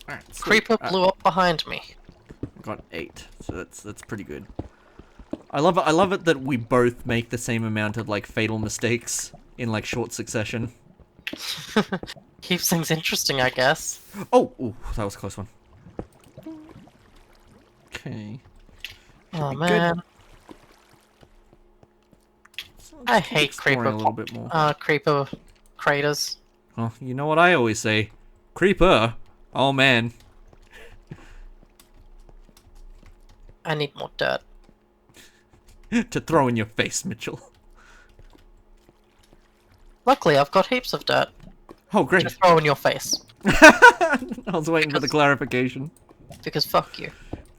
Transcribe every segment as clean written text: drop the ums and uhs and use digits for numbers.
Alright, sweet. Creeper blew up behind me. I got 8, so that's pretty good. I love it that we both make the same amount of like fatal mistakes in like short succession. Keeps things interesting, I guess. Oh, ooh, that was a close one. Okay. Should Oh be man, good. So I let's keep hate exploring a little bit more. creeper craters. Oh, you know what I always say? Creeper. Oh man. I need more dirt. To throw in your face, Mitchell. Luckily, I've got heaps of dirt Oh, to great. throw in your face. I was waiting for the clarification. Because fuck you.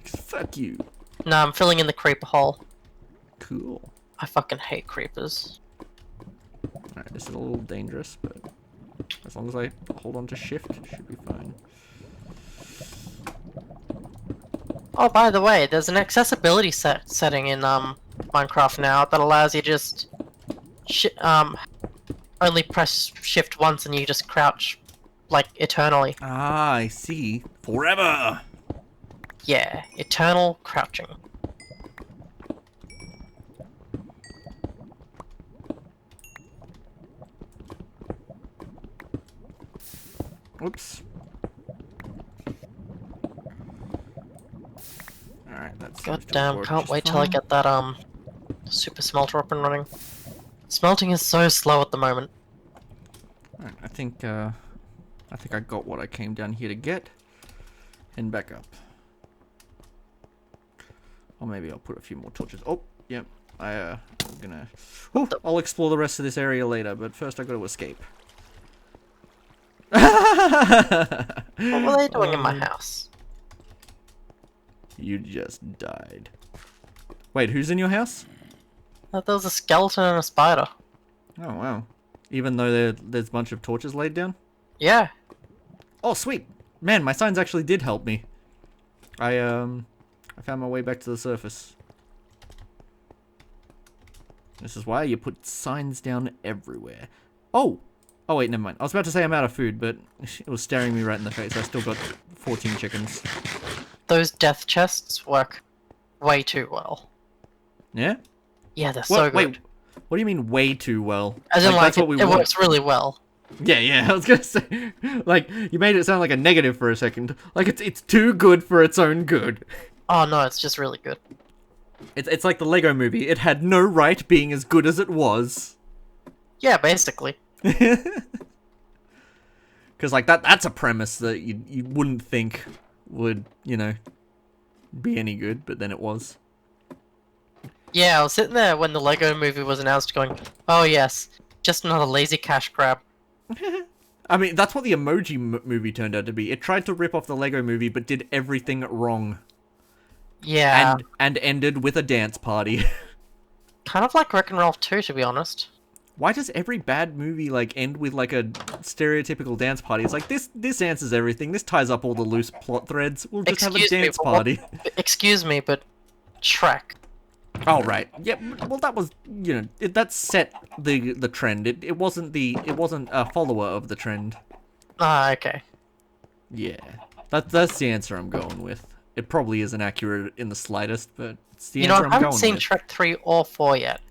Fuck you. Nah, I'm filling in the creeper hole. Cool. I fucking hate creepers. Alright, this is a little dangerous, but as long as I hold on to shift, it should be fine. Oh, by the way, there's an accessibility setting in Minecraft now that allows you just only press shift once and you just crouch like eternally. Ah, I see. Forever! Yeah, eternal crouching. Whoops. Alright, that's God damn, can't wait till I get that super smelter up and running. Smelting is so slow at the moment. Alright, I think I got what I came down here to get. And back up. Or maybe I'll put a few more torches. Oh, yep. I'm gonna... Oh, I'll explore the rest of this area later, but first I gotta escape. What were they doing in my house? You just died. Wait, who's in your house? There was a skeleton and a spider. Oh, wow. Even though there's a bunch of torches laid down? Yeah. Oh, sweet. Man, my signs actually did help me. I found my way back to the surface. This is why you put signs down everywhere. Oh! Oh, wait, never mind. I was about to say I'm out of food, but it was staring me right in the face. I still got 14 chickens. Those death chests work way too well. Yeah? Yeah, they're so good. Wait, what do you mean way too well? As in, like, that's what we it want. works really well. Yeah, I was gonna say, like, you made it sound like a negative for a second. Like, it's too good for its own good. Oh no, it's just really good. It's like the Lego movie. It had no right being as good as it was. Yeah, basically. Because, like, that's a premise that you wouldn't think would, you know, be any good, but then it was. Yeah, I was sitting there when the Lego movie was announced going, oh yes, just another lazy cash grab. I mean, that's what the Emoji movie turned out to be. It tried to rip off the Lego movie, but did everything wrong. Yeah. And ended with a dance party. Kind of like Wreck-It Ralph 2, to be honest. Why does every bad movie, like, end with, like, a stereotypical dance party? It's like, this answers everything. This ties up all the loose plot threads. We'll just have a dance party. Excuse me, but Shrek. Oh, right. Yeah, well, that was, you know, that set the trend. It wasn't a follower of the trend. Ah, okay. Yeah. That's the answer I'm going with. It probably isn't accurate in the slightest, but it's the answer I'm going with. I haven't seen Shrek 3 or 4 yet.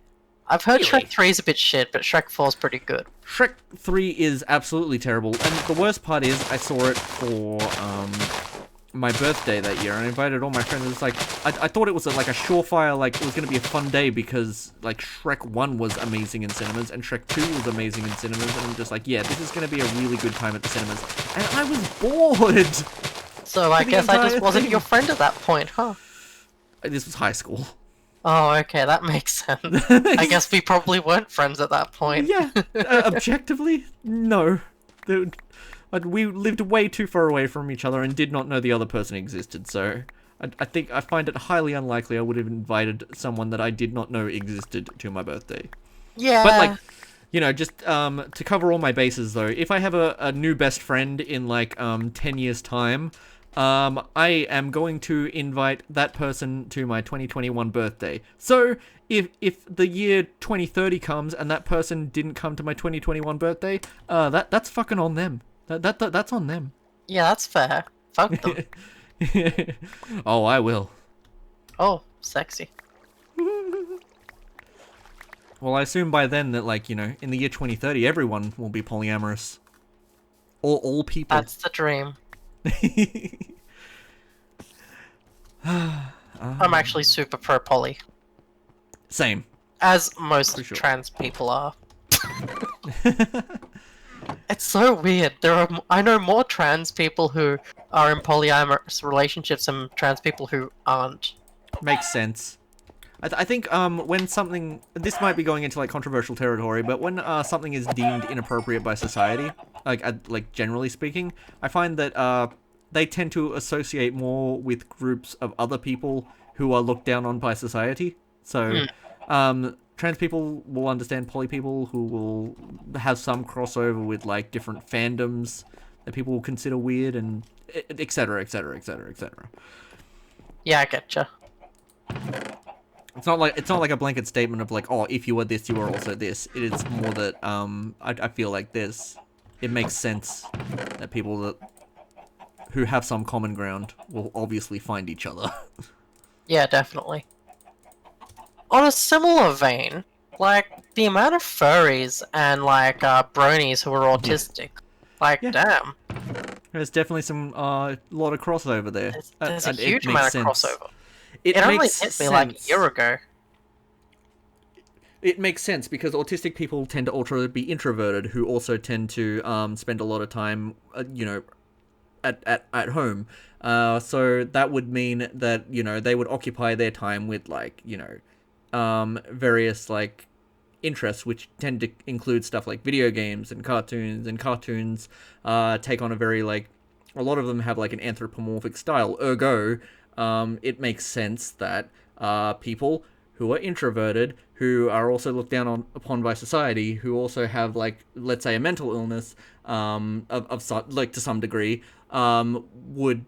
I've heard Really? Shrek 3 is a bit shit, but Shrek 4 is pretty good. Shrek 3 is absolutely terrible, and the worst part is I saw it for my birthday that year, and I invited all my friends. It's like I thought it was like a surefire, like it was going to be a fun day because like Shrek 1 was amazing in cinemas and Shrek 2 was amazing in cinemas, and I'm just like, yeah, this is going to be a really good time at the cinemas, and I was bored. So I guess I just wasn't thing. your friend at that point, huh? This was high school. Oh, okay, that makes sense. I guess we probably weren't friends at that point. Yeah, objectively, no. We lived way too far away from each other and did not know the other person existed, so I find it highly unlikely I would have invited someone that I did not know existed to my birthday. Yeah. But, like, you know, just to cover all my bases, though, if I have a new best friend in, like, 10 years' time, I am going to invite that person to my 2021 birthday. So, if the year 2030 comes and that person didn't come to my 2021 birthday, that's fucking on them. That's on them. Yeah, that's fair. Fuck them. Oh, I will. Oh, sexy. Well, I assume by then that, like, you know, in the year 2030, everyone will be polyamorous. Or all people. That's the dream. I'm actually super pro poly, Same. as most Sure. trans people are. It's so weird. I know more trans people who are in polyamorous relationships than trans people who aren't. Makes sense. I think when something, this might be going into like controversial territory, but when something is deemed inappropriate by society, like generally speaking, I find that they tend to associate more with groups of other people who are looked down on by society. So trans people will understand poly people who will have some crossover with like different fandoms that people will consider weird, and etc, etc, etc, etc. Yeah, I getcha. It's not like a blanket statement of like, oh, if you are this, you are also this. It is more that I feel like this. It makes sense that people who have some common ground will obviously find each other. Yeah, definitely. On a similar vein, like the amount of furries and like bronies who are autistic, like damn, There's definitely some lot of crossover there. there's a And huge it makes amount of sense. crossover. It It only makes hit me sense. like a year ago. It makes sense because autistic people tend to also be introverted, who also tend to spend a lot of time, you know, at home. So that would mean that, you know, they would occupy their time with like, you know, various like interests, which tend to include stuff like video games and cartoons. And cartoons take on a very like, a lot of them have like an anthropomorphic style. Ergo, it makes sense that people who are introverted, who are also looked down upon by society, who also have like, let's say, a mental illness, like to some degree, would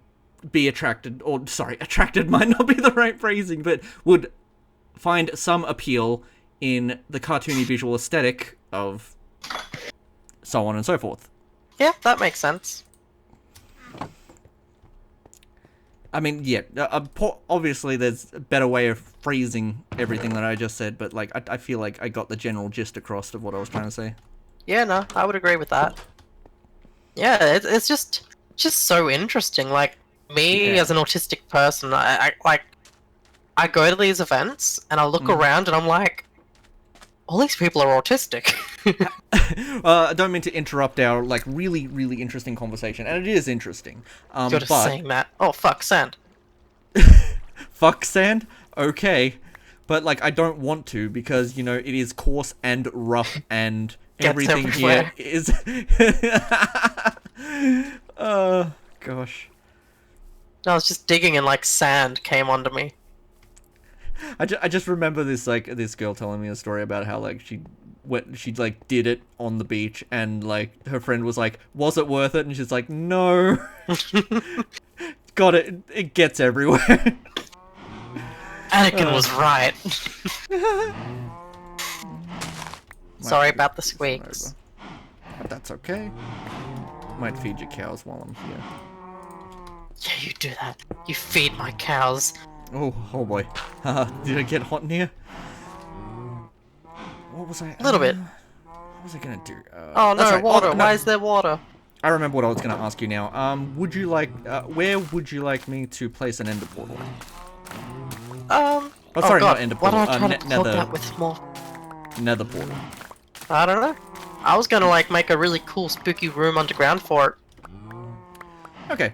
be attracted, or sorry, attracted might not be the right phrasing, but would find some appeal in the cartoony visual aesthetic of so on and so forth. Yeah, that makes sense. I mean, yeah, obviously there's a better way of phrasing everything that I just said, but like I feel like I got the general gist across of what I was trying to say. Yeah, no, I would agree with that. Yeah, it's just so interesting. Like me as an autistic person, I go to these events and I look around and I'm like, all these people are autistic. I don't mean to interrupt our like really, really interesting conversation, and it is interesting. You're just saying that. Oh fuck, sand. Fuck sand? Okay. But like I don't want to, because, you know, it is coarse and rough and everything here is oh gosh. I was just digging and like sand came onto me. I just remember this girl telling me a story about how like she like did it on the beach, and like her friend was like, was it worth it? And she's like, no. God, it gets everywhere. Anakin was right. Sorry about the squeaks. That's okay. Might feed your cows while I'm here. Yeah, you do that. You feed my cows. Oh boy. Did it get hot in here? What was I? A little bit. What was I gonna do? Oh no, right. water. Oh, no. Why is there water? I remember what I was gonna ask you now. Would you like? Where would you like me to place an ender portal? Oh sorry, God. not ender Why portal. don't I try to plug that with more? Nether portal. I don't know. I was gonna like make a really cool spooky room underground for it. Okay.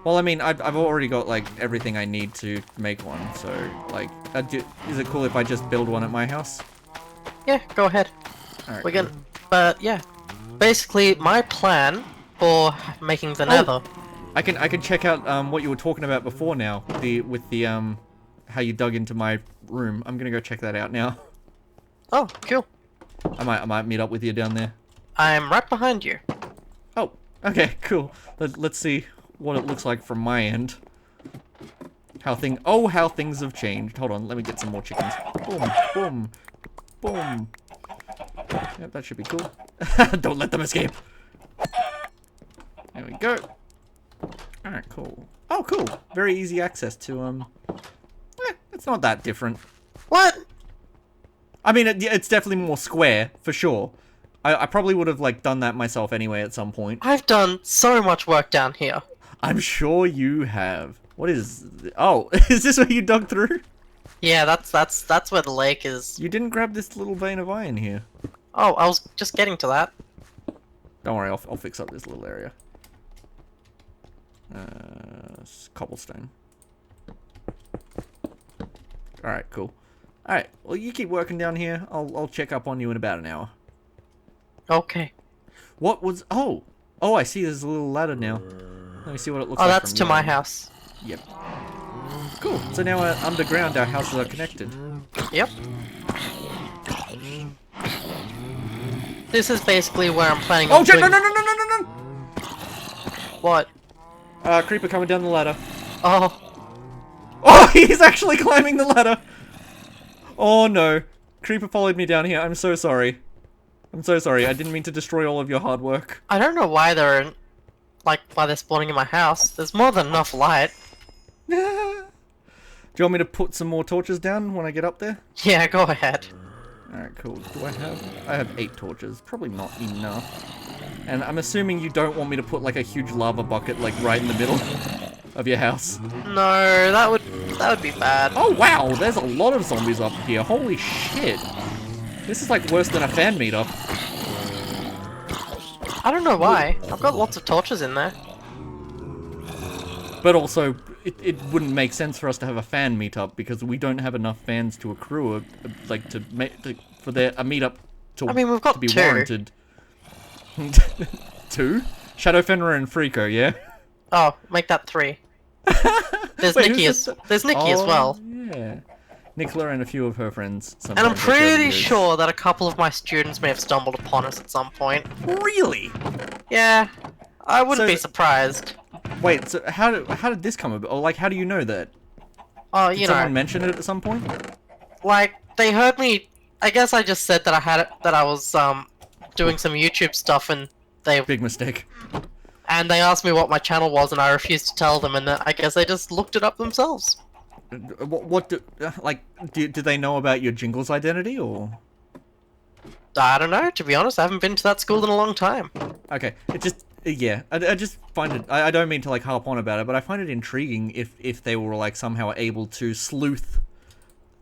Well, I mean, I've already got like everything I need to make one. So, like, is it cool if I just build one at my house? Yeah, go ahead. All right. We're gonna. But yeah, basically my plan for making the Nether. I can check out what you were talking about before now. With the how you dug into my room. I'm gonna go check that out now. Oh, cool. I might meet up with you down there. I'm right behind you. Oh, okay, cool. Let's see what it looks like from my end. How things have changed. Hold on, let me get some more chickens. Boom, boom, boom. Yep, that should be cool. Don't let them escape. There we go. Alright, cool. Oh, cool. Very easy access to, it's not that different. What? I mean, it's definitely more square, for sure. I probably would have, like, done that myself anyway at some point. I've done so much work down here. I'm sure you have. What is... Oh, is this where you dug through? Yeah, that's where the lake is. You didn't grab this little vein of iron here. Oh, I was just getting to that. Don't worry, I'll fix up this little area. Cobblestone. Alright, cool. Alright, well you keep working down here. I'll check up on you in about an hour. Okay. What was... Oh! Oh, I see there's a little ladder now. Let me see what it looks like. Oh, that's from to your my end. house. Yep. Cool. So now underground our houses are connected. Yep. This is basically where I'm planning on Oh shit! No, doing... no, no, no, no, no, no! What? Creeper coming down the ladder. Oh. Oh, he's actually climbing the ladder! Oh no. Creeper followed me down here. I'm so sorry. I'm so sorry. I didn't mean to destroy all of your hard work. I don't know why they're... Like, why they're spawning in my house. There's more than enough light. Do you want me to put some more torches down when I get up there? Yeah, go ahead. Alright, cool. Do I have... I have 8 torches. Probably not enough. And I'm assuming you don't want me to put, like, a huge lava bucket, like, right in the middle of your house. No, that would be bad. Oh, wow! There's a lot of zombies up here. Holy shit! This is, like, worse than a fan meetup. I don't know why. I've got lots of torches in there. But also, it wouldn't make sense for us to have a fan meetup because we don't have enough fans to accrue, like, for a meetup to, I mean, we've got to be 2. warranted. 2? Shadow Fenrir and Freako, yeah? Oh, make that 3. There's Wait, Nikki who's there's Nikki as well. Yeah. Nicola and a few of her friends. And I'm sometimes share pretty videos. sure that a couple of my students may have stumbled upon us at some point. Really? Yeah, I wouldn't So- be surprised. Wait, so how did this come about? Or, like, how do you know that? Oh, Did you know, someone mention it at some point? like they heard me. I guess I just said that I was doing some YouTube stuff, and they Big mistake. asked me what my channel was, and I refused to tell them, and then I guess they just looked it up themselves. What do, like, do they know about your Jingles identity, or? I don't know. To be honest, I haven't been to that school in a long time. Okay, it just, yeah, I just find it, I don't mean to, like, harp on about it, but I find it intriguing if they were, like, somehow able to sleuth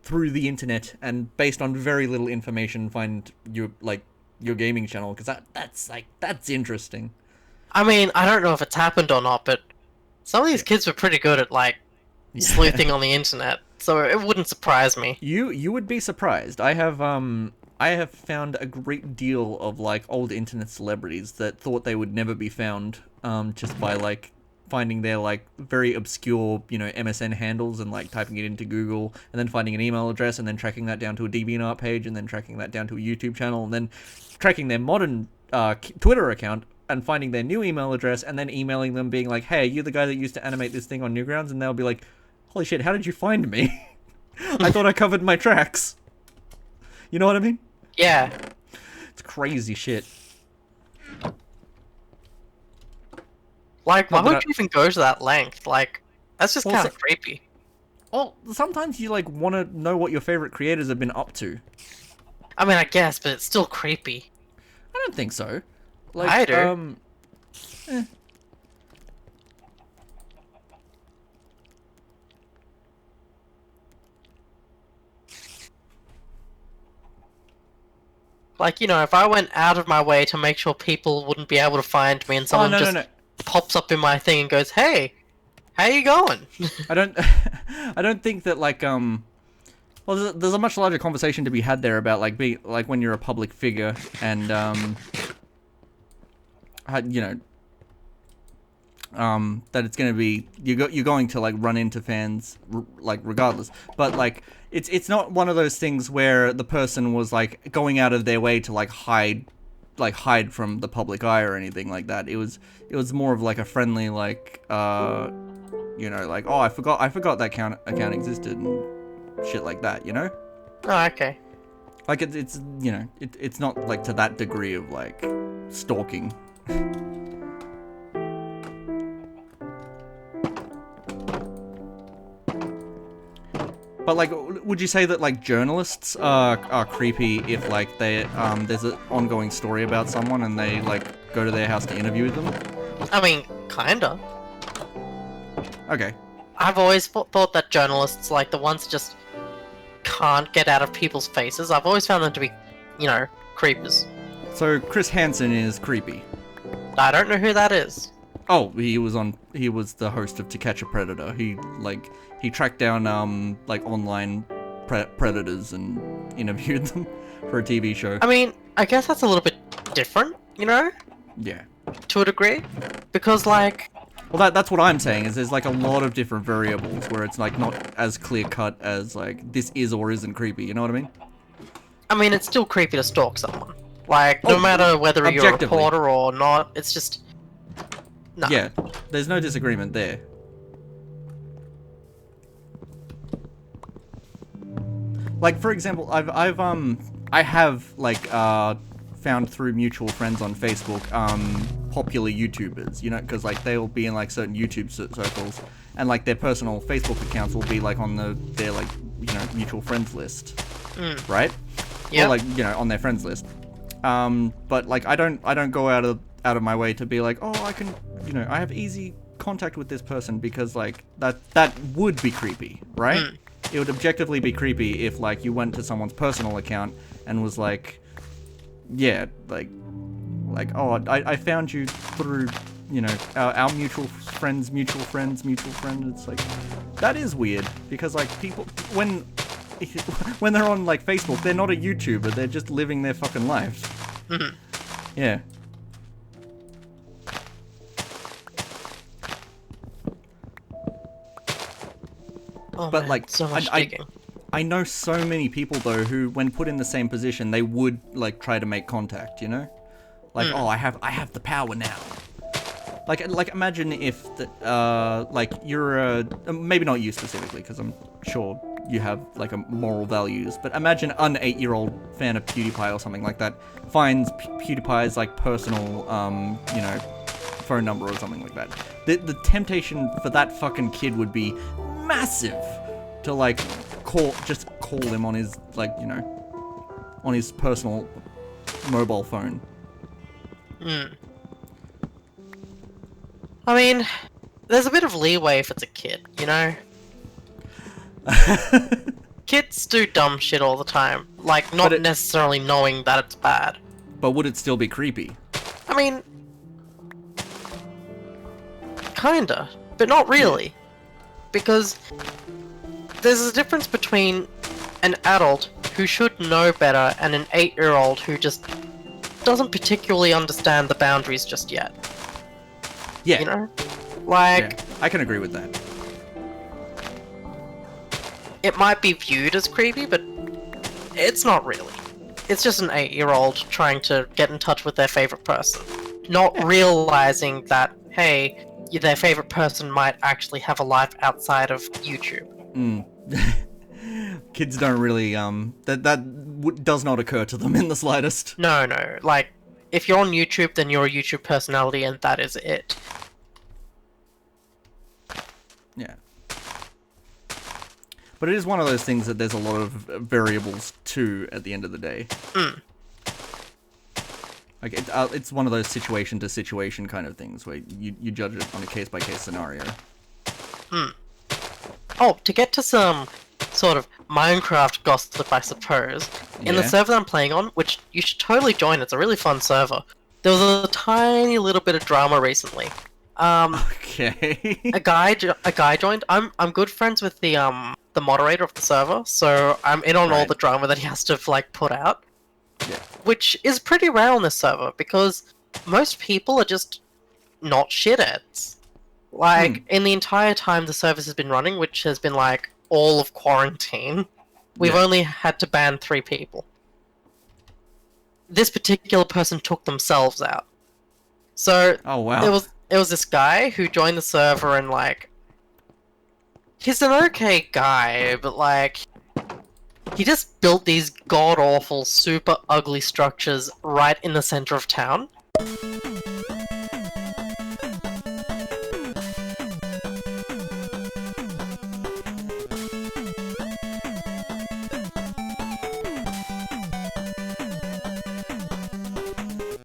through the internet and, based on very little information, find your, like, your gaming channel, because that's interesting. I mean, I don't know if it's happened or not, but some of these kids were pretty good at, like, sleuthing on the internet, so it wouldn't surprise me. You would be surprised. I have found a great deal of, like, old internet celebrities that thought they would never be found, just by, like, finding their, like, very obscure, you know, MSN handles and, like, typing it into Google, and then finding an email address, and then tracking that down to a DeviantArt page, and then tracking that down to a YouTube channel, and then tracking their modern Twitter account, and finding their new email address, and then emailing them being like, hey, you're the guy that used to animate this thing on Newgrounds, and they'll be like, holy shit, how did you find me? I thought I covered my tracks. You know what I mean? Yeah. It's crazy shit. Like, why Not that would you even go to that length? Like, that's just Well, kind of so- creepy. Well, sometimes you, like, want to know what your favorite creators have been up to. I mean, I guess, but it's still creepy. I don't think so. Like, I do. Like, you know, if I went out of my way to make sure people wouldn't be able to find me and someone just pops up in my thing and goes, hey, how you going? I don't I don't think that, like, well, there's a much larger conversation to be had there about, like, when you're a public figure and you know, that it's gonna be you're going to, like, run into fans like, regardless, but, like, it's not one of those things where the person was, like, going out of their way to, like, hide from the public eye or anything like that. It was more of, like, a friendly, like, you know, like, oh, I forgot that account existed and shit like that, you know? Oh, okay. Like, it's you know, it's not, like, to that degree of, like, stalking. But like, would you say that like journalists are creepy if like they there's an ongoing story about someone and they like go to their house to interview them? I mean, kinda. Okay. I've always thought that journalists, like the ones that just can't get out of people's faces, I've always found them to be, you know, creepers. So Chris Hansen is creepy. I don't know who that is. Oh, he was the host of To Catch a Predator. He tracked down like online predators and interviewed them for a TV show. I mean, I guess that's a little bit different, you know? Yeah. To a degree. Because, like... Well, that's what I'm saying, is there's like a lot of different variables where it's like not as clear-cut as like this is or isn't creepy, you know what I mean? I mean, it's still creepy to stalk someone. Like, no matter whether you're a reporter or not, it's just... No. Yeah, there's no disagreement there. Like, for example, I have like found through mutual friends on Facebook popular YouTubers, you know, because like they'll be in like certain YouTube circles, and like their personal Facebook accounts will be like on their like, you know, mutual friends list, right? Yeah. Or like, you know, on their friends list. But like I don't go out of my way to be like, oh, I can, you know, I have easy contact with this person, because like that would be creepy, right? It would objectively be creepy if like you went to someone's personal account and was like, yeah, like, oh, I found you through, you know, our mutual friend. It's like, that is weird, because like people, when they're on like Facebook, they're not a YouTuber, they're just living their fucking lives. Yeah. Oh, but man, like, so much digging. I know so many people though who, when put in the same position, they would like try to make contact, you know? Like, oh, I have the power now. Like imagine if like you're maybe not you specifically, because I'm sure you have like a moral values, but imagine an 8-year-old fan of PewDiePie or something like that finds PewDiePie's like personal you know, phone number or something like that. The temptation for that fucking kid would be massive to like call him on his, like, you know, on his personal mobile phone. I mean, there's a bit of leeway if it's a kid, you know? Kids do dumb shit all the time, like not necessarily knowing that it's bad. But would it still be creepy? I mean, kinda, but not really. Because there's a difference between an adult who should know better and an 8-year-old who just doesn't particularly understand the boundaries just yet. Yeah. You know? Like... Yeah, I can agree with that. It might be viewed as creepy, but it's not really. It's just an 8-year-old trying to get in touch with their favorite person. Not realizing that, hey, their favorite person might actually have a life outside of YouTube. Kids don't really, that does not occur to them in the slightest. No, like, if you're on YouTube, then you're a YouTube personality, and that is it. Yeah. But it is one of those things that there's a lot of variables to at the end of the day. Like, it's one of those situation-to-situation kind of things where you judge it on a case-by-case scenario. Oh, to get to some sort of Minecraft gossip, I suppose, in the server that I'm playing on, which you should totally join, it's a really fun server, there was a tiny little bit of drama recently. Okay. a guy joined. I'm good friends with the moderator of the server, so I'm in on all the drama that he has to like put out. Yeah. Which is pretty rare on this server, because most people are just not shitheads. Like, in the entire time the service has been running, which has been like all of quarantine, we've only had to ban 3 people. This particular person took themselves out. So, oh wow. It was this guy who joined the server, and like, he's an okay guy, but like, he just built these god-awful, super ugly structures right in the center of town.